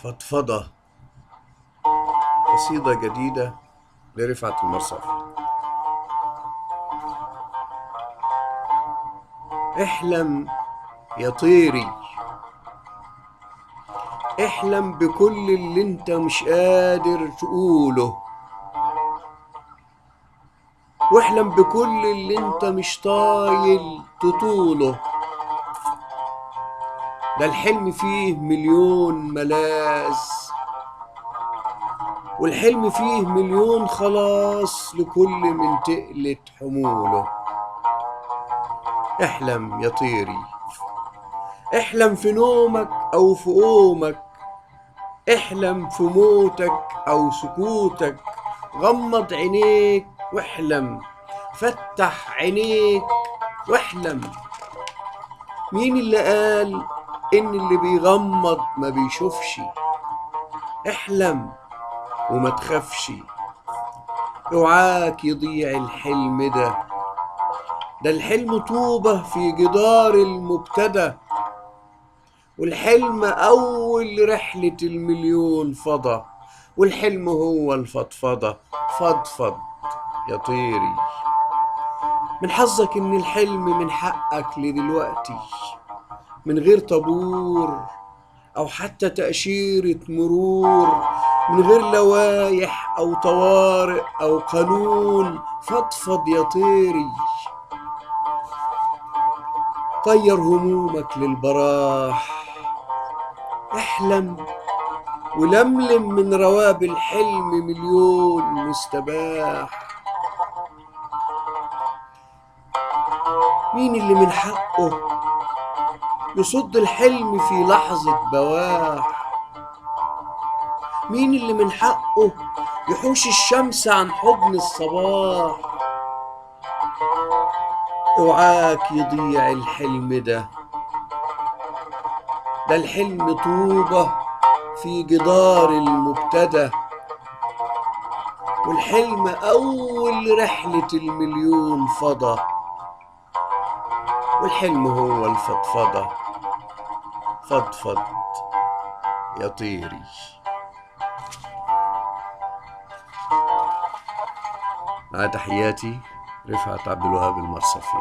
فضفضة، قصيدة جديدة لرفعت المرصفي. احلم يا طيري، احلم بكل اللي انت مش قادر تقوله، واحلم بكل اللي انت مش طايل تطوله. ده الحلم فيه مليون ملاذ، والحلم فيه مليون خلاص لكل من تقلت حموله. احلم يا طيري، احلم في نومك او في قومك، احلم في موتك او سكوتك. غمض عينيك واحلم، فتح عينيك واحلم. مين اللي قال ان اللي بيغمض ما بيشوفش؟ احلم وما تخافش، اوعاك يضيع الحلم ده الحلم طوبة في جدار المبتدى، والحلم أول رحلة المليون فضة، والحلم هو الفضفضة. فضفض يا طيري، من حظك إن الحلم من حقك لدلوقتي، من غير طابور أو حتى تأشيرة مرور، من غير لوايح أو طوارئ أو قانون. فضفض يا طيري، طير همومك للبراح، احلم ولملم من رواب الحلم مليون مستباح. مين اللي من حقه يصد الحلم في لحظة بواح؟ مين اللي من حقه يحوش الشمس عن حضن الصباح؟ اوعاك يضيع الحلم ده الحلم طوبة في جدار المبتدى، والحلم أول رحلة المليون فضة، والحلم هو الفضفضة. فضفض يا طيري. مع تحياتي، رفعت عبد الوهاب المرصفي.